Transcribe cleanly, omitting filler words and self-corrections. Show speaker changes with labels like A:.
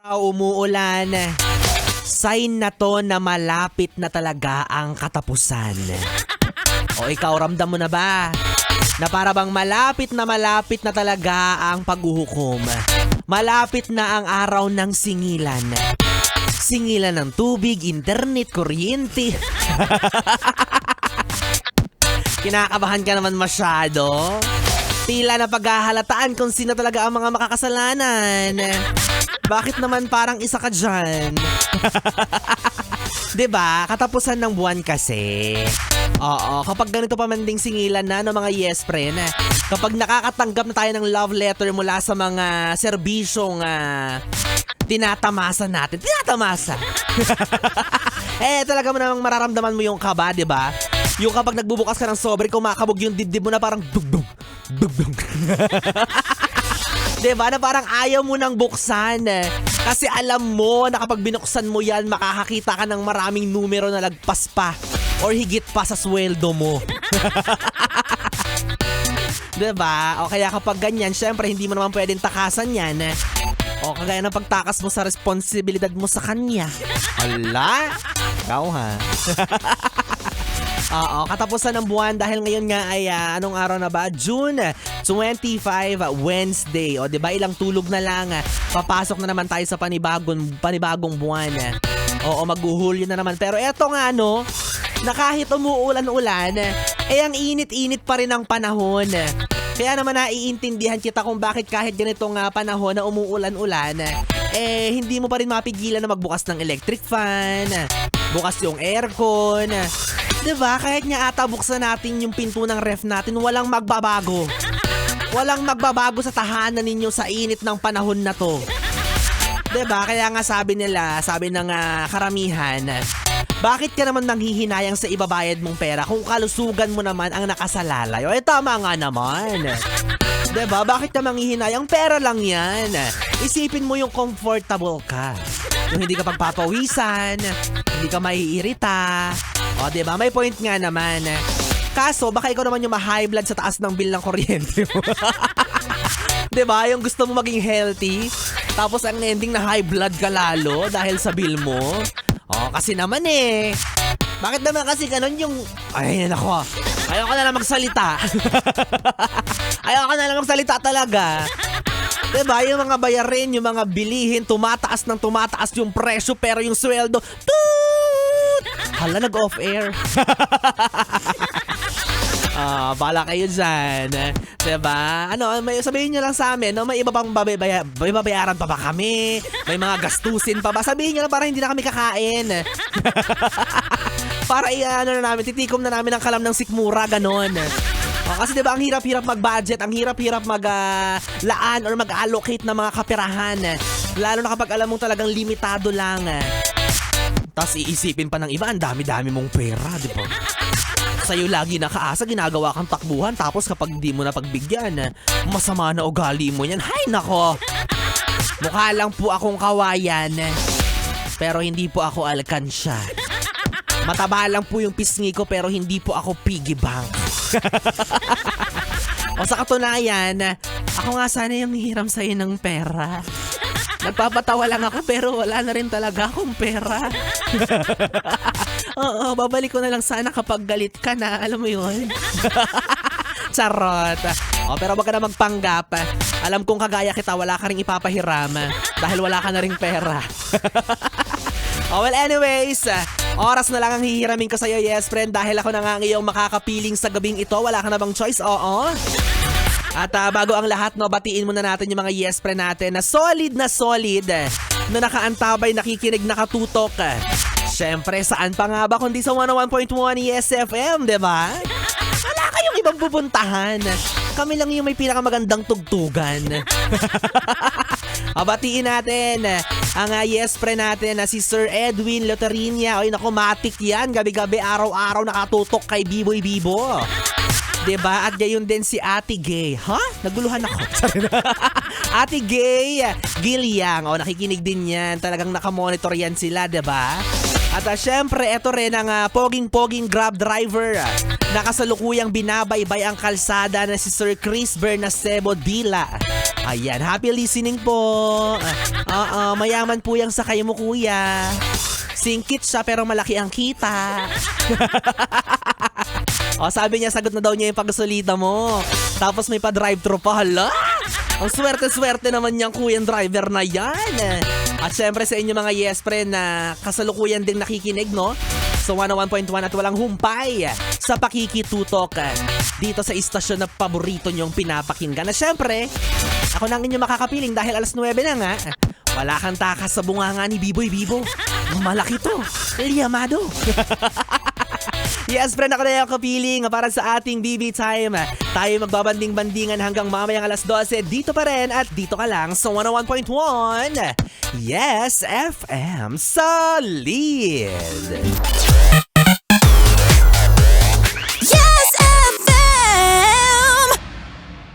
A: Umuulan. Sign na to na malapit na talaga ang katapusan. O ikaw, ramdam mo na ba? Na para bang malapit na talaga ang paghuhukom. Malapit na ang araw ng singilan. Singilan ng tubig, internet, kuryente. Kinakabahan ka naman masyado. Tila na paghahalataan kung sino talaga ang mga makakasalanan. Bakit naman parang isa ka dyan? Diba? Katapusan ng buwan kasi. Oo, kapag ganito pa man ding singilan na ng mga yes friend, kapag nakakatanggap na tayo ng love letter mula sa mga serbisyong tinatamasa natin. Tinatamasa! Talaga mo namang mararamdaman mo yung kaba, diba? Yung kapag nagbubukas ka ng sobre, kumakabog yung dibdib mo na parang dugdug. Dugdug. Diba? Na parang ayaw mo nang buksan. Kasi alam mo na kapag binuksan mo yan, makakakita ka ng maraming numero na lagpas pa or higit pa sa sweldo mo. Diba? O kaya kapag ganyan, syempre hindi mo naman pwedeng takasan yan. O kagaya ng pagtakas mo sa responsibilidad mo sa kanya. Ala? Ikaw ha? Oo, katapusan ng buwan dahil ngayon nga ay anong araw na ba? June 25, Wednesday. O, 'di ba? Ilang tulog na lang. Papasok na naman tayo sa panibagong buwan. Oo, maghuhulyo na naman. Pero eto nga na kahit umuulan-ulan, ang init-init pa rin ang panahon. Kaya naman naiintindihan kita kung bakit kahit ganitong panahon na umuulan-ulan, hindi mo pa rin mapigilan na magbukas ng electric fan, bukas yung aircon. Diba? Kahit nga ata buksan natin yung pinto ng ref natin, walang magbabago. Walang magbabago sa tahanan ninyo sa init ng panahon na to. Diba? Kaya nga sabi ng karamihan, bakit ka naman nanghihinayang sa ibabayad mong pera kung kalusugan mo naman ang nakasalalay? O tama nga naman. Diba? Bakit ka manghihinayang? Pera lang yan. Isipin mo yung comfortable ka. Yung hindi ka pagpapawisan, hindi ka maiirita. O, diba? May point nga naman. Kaso, baka ikaw naman yung ma-high blood sa taas ng bill ng kuryente mo. Diba? Yung gusto mo maging healthy, tapos ang ending na high blood ka lalo dahil sa bill mo. O, kasi naman Bakit naman kasi ganun yung... Ay, nako. Ayoko na lang magsalita. Ayoko na lang magsalita talaga. Diba? Yung mga bayarin, yung mga bilihin, tumataas ng tumataas yung presyo pero yung sweldo, hala, nag-off air. Bala kayo dyan. Diba? Sabihin nyo lang sa amin, may iba pang babayaran pa ba kami? May mga gastusin pa ba? Sabihin nyo lang para hindi na kami kakain. Para titikom na namin ang kalam ng sikmura, ganon. Kasi diba, ang hirap-hirap mag-budget, ang hirap-hirap mag-laan or mag-allocate ng mga kaperahan. Lalo na kapag alam mong talagang limitado lang. Tapos iisipin pa ng iba, ang dami-dami mong pera, di ba? Sa'yo lagi nakaasa, ginagawa kang takbuhan, tapos kapag di mo na pagbigyan, masama na ugali mo yan. Hay nako! Mukha lang po akong kawayan, pero hindi po ako alkansya. Mataba lang po yung pisngi ko, pero hindi po ako piggy bank. O sa katunayan, ako nga sana yung hiram sa'yo ng pera. Nagpapatawa lang ako pero wala na rin talaga akong pera. Oo, babalik ko na lang sana kapag galit ka na. Alam mo yun? Charot. Pero wag ka na magpanggap. Alam kong kagaya kita, wala ka rin ipapahiram dahil wala ka na ring pera. Well anyways, oras na lang ang hihiramin ko sa'yo, yes friend, dahil ako na nga ngayong makakapiling sa gabing ito. Wala ka na bang choice? Oo. At bago ang lahat, batiin muna natin yung mga yes friend natin na solid na nakaantabay, nakikinig, nakatutok. Siyempre, saan pa nga ba kundi sa 101.1 Yes FM, diba? Wala kayong ibang pupuntahan. Kami lang yung may pinakamagandang tugtugan. Batiin natin ang yes friend natin na si Sir Edwin Loterinia. Oy, naku, matik yan. Gabi-gabi, araw-araw nakatutok kay Biboy Bibo. Diba? At gayon din si Ate Gay. Naguluhan ako. Ate Gay Gilyang. Nakikinig din yan. Talagang nakamonitor yan sila, diba? At syempre, eto rin ang poging-poging grab driver na kasalukuyang binabaybay ang kalsada na si Sir Chris Bernasebo Dila. Ayan, happy listening po. Mayaman po yung sakay mo, kuya. Singkit siya pero malaki ang kita. Sabi niya, sagot na daw niya yung pagkasulita mo. Tapos may pa-drive-thru pa. Hala! Ang swerte-swerte naman niyang kuyang driver na yan. At syempre sa inyo mga yes friend na kasalukuyan din nakikinig, no? So 101.1 at walang humpay sa pakikitutok dito sa istasyon na paborito niyong pinapakinggan. Na syempre, ako na ang inyong makakapiling dahil alas 9 na nga. Wala kang takas sa bunganga ni Biboy Bibo. Malaki to. Liyamado. Yes, friend, ako na yung kapiling para sa ating BB Time. Tayo magbabanding-bandingan hanggang mamayang alas 12. Dito pa rin at dito ka lang sa 101.1. Yes, FM Solid.